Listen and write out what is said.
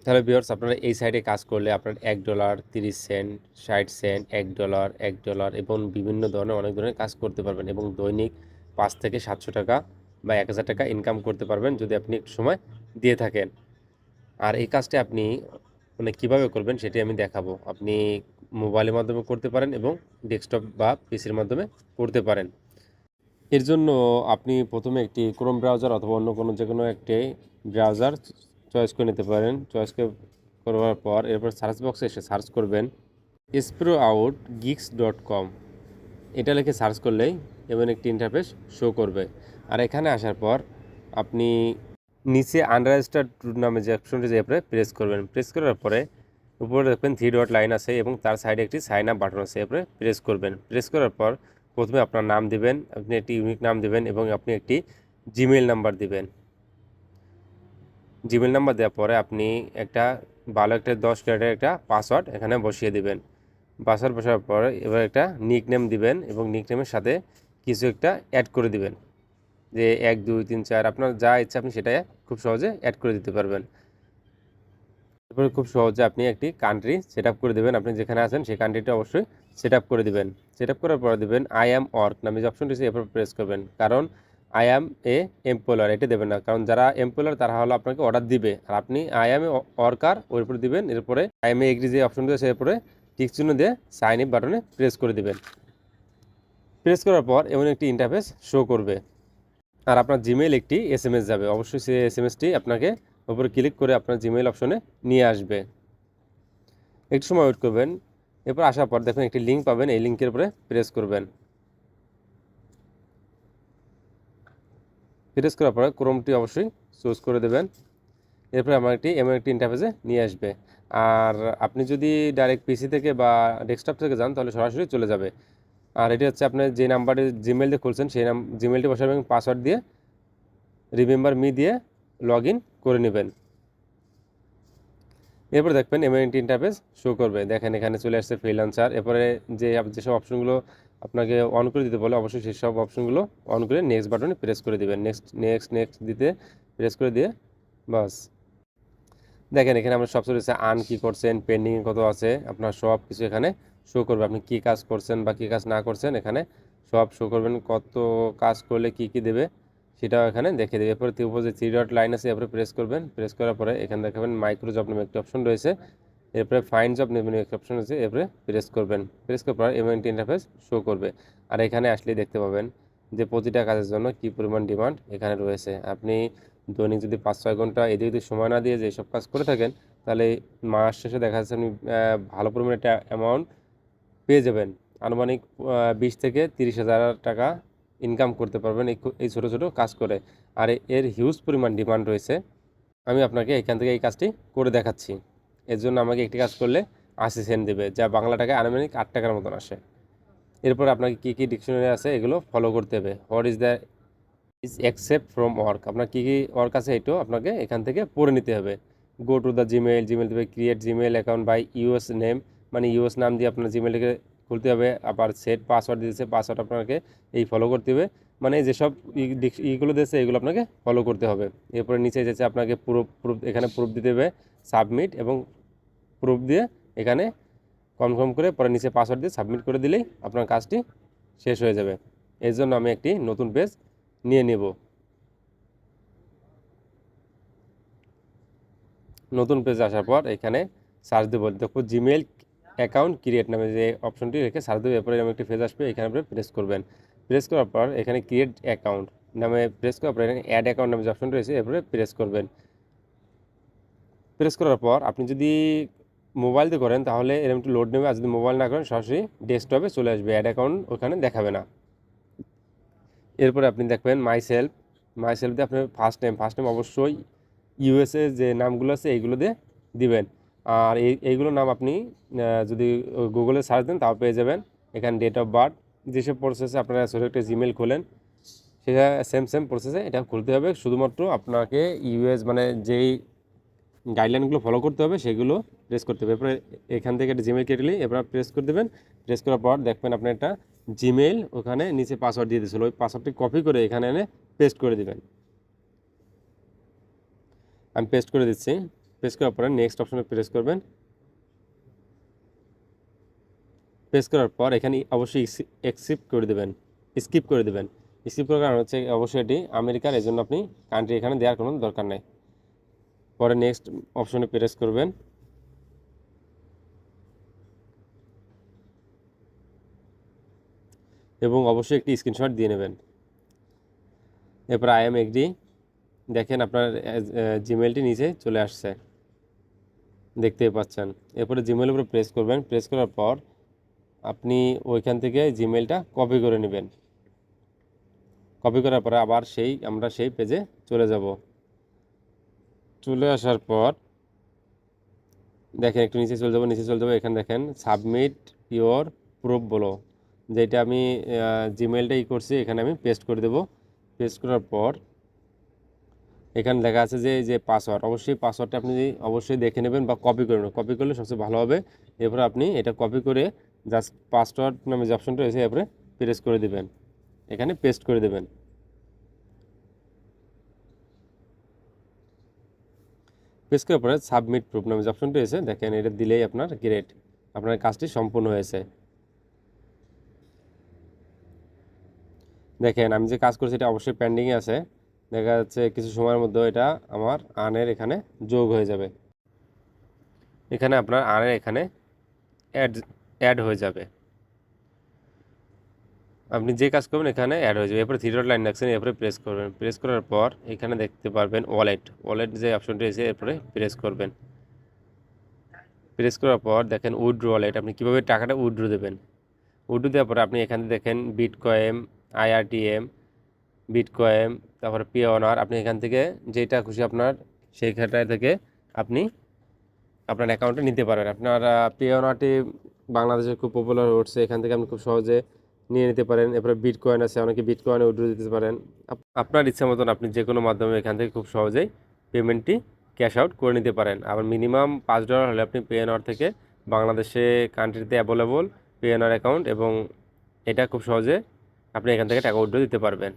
তাহলে ভিউয়ার্স আপনারা এই সাইটে কাজ করলে আপনার $1, 30 সেন্ট, 60 সেন্ট, $1, $1 এবং বিভিন্ন ধরনের অনেক ধরনের কাজ করতে পারবেন এবং দৈনিক 5 থেকে 700 টাকা বা 1000 টাকা ইনকাম করতে পারবেন যদি আপনি একটু সময় দিয়ে থাকেন। আর এই কাজটি আপনি মানে কিভাবে করবেন সেটি আমি দেখাবো। আপনি মোবাইলের মাধ্যমে করতে পারেন এবং ডেস্কটপ বা পিসির মাধ্যমে করতে পারেন। এর জন্য আপনি প্রথমে একটি ক্রোম ব্রাউজার অথবা অন্য কোনো যেকোনো একটি ব্রাউজার চয়েস করে নিতে পারেন। চয়েস করবার পর এরপর সার্চ বক্সে এসে সার্চ করবেন sproutgeeks.com। এটা লিখে সার্চ করলেই এমন একটি ইন্টারফেস শো করবে। আর এখানে আসার পর আপনি নিচে আনরেজিস্টার্ড নামে যে অপশনটি যে এরপরে প্রেস করবেন। প্রেস করার পরে উপরে দেখবেন 3 ডট লাইন আছে এবং তার সাইডে একটি সাইন আপ বাটন আছে, এরপরে প্রেস করবেন। প্রেস করার পর প্রথমে আপনার নাম দিবেন, আপনি একটি ইউনিক নাম দিবেন এবং আপনি একটি জিমেইল নাম্বার দিবেন। জিমেইল নাম্বার দেওয়ার পরে আপনি একটা ভালো একটা 10 ক্যারেক্টারের একটা পাসওয়ার্ড এখানে বসিয়ে দিবেন। পাসওয়ার্ড বসার পর এবার একটা নিক নেম দিবেন এবং নিক নেমের সাথে কিছু একটা অ্যাড করে দিবেন, যে 1 2 3 4 আপনার যা ইচ্ছা আপনি সেটা খুব সহজে অ্যাড করে দিতে পারবেন। এরপরে খুব সহজে আপনি একটি কান্ট্রি সেট আপ করে দেবেন। আপনি যেখানে আছেন সেই কান্ট্রিটা অবশ্যই সেট আপ করে দিবেন। সেট আপ করার পরে দেবেন আই অ্যাম ওয়ার্ক নামে যে অপশনটি আছে এরপর প্রেস করবেন, কারণ আই অ্যাম এ এমপ্লয়ার এটা দেবেন না, কারণ যারা এমপ্লয়ার তারা হলো আপনাকে অর্ডার দিবে, আর আপনি আই অ্যাম এ ওয়ার্কার ওর উপরে দিবেন। এরপরে আই অ্যাম এ এগ্রি যে অপশনটি আছে এরপরে টিক চিহ্ন দিয়ে সাইন ইন বাটনে প্রেস করে দিবেন। প্রেস করার পর এমন একটি ইন্টারফেস শো করবে আর আপনার জিমেইল একটি এসএমএস যাবে। অবশ্যই সেই এসএমএসটি আপনাকে উপরে ক্লিক করে আপনার জিমেইল অপশনে নিয়ে আসবে। একটু সময় ওয়েট করবেন। এরপর আসার পর দেখবেন একটি লিঙ্ক পাবেন, এই লিঙ্কের উপরে প্রেস করবেন। প্রেস করার পরে ক্রোমটি অবশ্যই চুজ করে দেবেন। এরপরে আমার এমন একটি ইন্টারফেসে নিয়ে আসবে। আর আপনি যদি ডাইরেক্ট পিসি থেকে বা ডেস্কটপ থেকে যান তাহলে সরাসরি চলে যাবে। আর এটি হচ্ছে আপনার যে নাম্বারে জিমেইল দিয়ে খুলছেন সেই জিমেইলটি বসাবেন, পাসওয়ার্ড দিয়ে রিমেম্বার মি দিয়ে লগ ইন করে নেবেন। এরপর দেখবেন এমন একটি ইন্টারফেস শো করবে। দেখেন এখানে চলে আসছে ফ্রিল্যান্সার। এরপরে যেসব অপশনগুলো আপনাকে অন করে দিতে বলে অবশ্যই সেসব অপশনগুলো অন করে নেক্সট বাটনে প্রেস করে দিবেন। নেক্সট নেক্সট নেক্সট দিতে প্রেস করে দিয়ে বাস। দেখেন এখানে আপনার সব রয়েছে, আন কি করছেন, পেন্ডিং কত আছে, আপনার সব কিছু এখানে শো করবে। আপনি কি কাজ করছেন বা কি কাজ না করছেন এখানে সব শো করবেন। কত কাজ করলে কি কি দেবে সেটাও এখানে দেখে দেবে। এরপরে উপরে যে 3 ডট লাইন আছে এরপরে প্রেস করবেন। প্রেস করার পরে এখানে দেখাবেন মাইক্রো জব নামে একটি অপশন রয়েছে, এরপরে ফাইন্ড জব নামে একটি অপশন আছে, এরপরে প্রেস করবেন। প্রেস করার পর এমন একটি ইন্টারফেস শো করবে। আর এখানে আসলে দেখতে পাবেন যে প্রতিটা কাজের জন্য কি পরিমাণ ডিমান্ড এখানে রয়েছে। আপনি দৈনিক যদি 5-6 ঘন্টা এদিক ওদিক সময় না দিয়ে যে সব কাজ করে থাকেন তাহলে মাস শেষে দেখা যাচ্ছে আপনি ভালো পরিমাণে একটা অ্যামাউন্ট পেয়ে যাবেন। আনুমানিক 20 থেকে 30 হাজার টাকা ইনকাম করতে পারবেন এই ছোটো ছোটো কাজ করে। আর এর হিউজ পরিমাণ ডিমান্ড রয়েছে। আমি আপনাকে এখান থেকে এই কাজটি করে দেখাচ্ছি। এর জন্য আমাকে একটি কাজ করলে 80 সেন্ট দেবে, যা বাংলা টাকায় আনুমানিক 8 টাকার মতন আসে। এরপর আপনাকে কী কী ডিকশনারি আছে এগুলো ফলো করতে হবে। What is the is accept from work, আপনার কী কী ওয়ার্ক আছে এটাও আপনাকে এখান থেকে পড়ে নিতে হবে। Go to the Gmail, Gmail দেবে create Gmail account by user name, মানে ইউএস নাম দিয়ে আপনার জিমেইলটাকে খুলতে হবে। আবার সেট পাসওয়ার্ড দিয়েছে, পাসওয়ার্ড আপনাকে এই ফলো করতে হবে। মানে যেসব ইগুলো দিয়েছে এগুলো আপনাকে ফলো করতে হবে। এরপরে নিচে যেছে আপনাকে প্রুফ প্রুফ এখানে প্রুফ দিতে হবে, সাবমিট এবং প্রুফ দিয়ে এখানে কনফার্ম করে পরে নিচে পাসওয়ার্ড দিয়ে সাবমিট করে দিলেই আপনার কাজটি শেষ হয়ে যাবে। এর জন্য আমি একটি নতুন পেজ নিয়ে নেব। নতুন পেজে আসার পর এখানে সার্চ দেবো, দেখো জিমেইল অ্যাকাউন্ট ক্রিয়েট নামে যে অপশনটি রেখে সার্চ দেবো। এরপরে এরকম একটি পেজ আসবে, এখানে আপনি প্রেস করবেন। প্রেস করার পর এখানে ক্রিয়েট অ্যাকাউন্ট নামে প্রেস করার পর এখানে অ্যাড অ্যাকাউন্ট নামে যে অপশনটি রয়েছে এরপরে প্রেস করবেন। প্রেস করার পর আপনি যদি মোবাইল দিয়ে করেন তাহলে এরকম একটু লোড নেবে, আর যদি মোবাইল না করেন সরাসরি ডেস্কটপে চলে আসবে, অ্যাড অ্যাকাউন্ট ওখানে দেখাবে না। এরপরে আপনি দেখবেন মাই সেলফ দিয়ে আপনার ফার্স্ট নেম অবশ্যই ইউএসএ যে নামগুলো আছে এইগুলো দিয়ে দিবেন। আর এইগুলো নাম আপনি যদি গুগলে সার্চ দেন তাও পেয়ে যাবেন। এখানে ডেট অফ বার্থ, যেসব প্রসেসে আপনারা ছোটো একটা জিমেল খোলেন সেটা সেম প্রসেসে এটা খুলতে হবে। শুধুমাত্র আপনাকে ইউএস মানে যেই গাইডলাইনগুলো ফলো করতে হবে সেগুলো প্রেস করতে হবে। এরপরে এখান থেকে একটা জিমেল কেটে নিয়ে এবার প্রেস করে দেবেন। প্রেস করার পর দেখবেন আপনার একটা জিমেল ওখানে নিচে পাসওয়ার্ড দিয়ে দিয়েছিল, ওই পাসওয়ার্ডটি কপি করে এখানে এনে পেস্ট করে দিবেন। আমি পেস্ট করে দিচ্ছি। প্রেস করার পরে নেক্সট অপশনে প্রেস করবেন। প্রেস করার পর এখানে অবশ্যই স্কিপ করে দেবেন। স্কিপ করার কারণ হচ্ছে অবশ্যই এটি আমেরিকার, এই জন্য আপনি কান্ট্রি এখানে দেওয়ার কোনো দরকার নেই। পরে নেক্সট অপশনে প্রেস করবেন। এবং অবশ্যই একটি স্ক্রিনশট দিয়ে নেবেন। এরপর আই এম এগ্রি, দেখেন আপনার জিমেলটি নিচে চলে আসছে, দেখতে পাচ্ছেন। এরপরে জিমেলের উপরে প্রেস করবেন। প্রেস করার পর আপনি ওইখান থেকে জিমেলটা কপি করে নেবেন। কপি করার পরে আবার আমরা সেই পেজে চলে যাব। চলে আসার পর দেখেন একটু নিচে চলে যাবো, এখানে দেখেন সাবমিট ইওর প্রুফ বলো, যেটা আমি জিমেলটা করছি এখানে আমি পেস্ট করে দেব। পেস্ট করার পর এখানে লেখা আছে যে পাসওয়ার্ড, অবশ্যই পাসওয়ার্ডটা আপনি অবশ্যই দেখে নেবেন বা কপি করে নেবেন। কপি করলে সবচেয়ে ভালো হবে। এরপর আপনি এটা কপি করে জাস্ট পাসওয়ার্ড নামে যে অপশনটা রয়েছে এরপরে প্রেস করে দেবেন, এখানে পেস্ট করে দেবেন। পেস্ট করার পরে সাবমিট প্রুফ নামে যে অপশনটা রয়েছে দেখেন, এটা দিলেই আপনার গ্রেট, আপনার কাজটি সম্পূর্ণ হয়েছে। দেখেন আমি যে কাজ করছি এটা অবশ্যই পেন্ডিংয়ে আছে, দেখা যাচ্ছে কিছু সময়ের মধ্যে এটা আমার আর্নের এখানে যোগ হয়ে যাবে। এখানে আপনার আর্নের এখানে অ্যাড অ্যাড হয়ে যাবে। আপনি যে কাজ করবেন এখানে অ্যাড হয়ে যাবে। এরপরে থ্রি ডট লাইন রাখছেন, এরপরে প্রেস করবেন। প্রেস করার পর এখানে দেখতে পারবেন ওয়ালেট যে অপশনটি রয়েছে এরপরে প্রেস করবেন। প্রেস করার পর দেখেন উইথড্র ওয়ালেট, আপনি কীভাবে টাকাটা উইথড্র দেবেন। উইথড্র দেওয়ার পরে আপনি এখানে দেখেন বিটকয়েন, আইআরটিএম, বিটকয়েন, তারপরে পিওনার, আপনি এখান থেকে যেটা খুশি আপনার সেইখানটায় থেকে আপনি আপনার অ্যাকাউন্টে নিতে পারেন। আপনার পিওনারটি বাংলাদেশে খুব পপুলার হচ্ছে, এখান থেকে আপনি খুব সহজে নিয়ে নিতে পারেন। এরপরে বিটকয়েন আছে, অনেকে বিটকয়েনে উইথড্র দিতে পারেন। আপনার ইচ্ছা মতন আপনি যে কোনো মাধ্যমে এখান থেকে খুব সহজেই পেমেন্টটি ক্যাশ আউট করে নিতে পারেন। আবার মিনিমাম $5 হলে আপনি পিএনআর থেকে বাংলাদেশে কান্ট্রিতে অ্যাভেলেবল পিএনআর অ্যাকাউন্ট, এবং এটা খুব সহজে আপনি এখান থেকে টাকা উইথড্র দিতে পারবেন।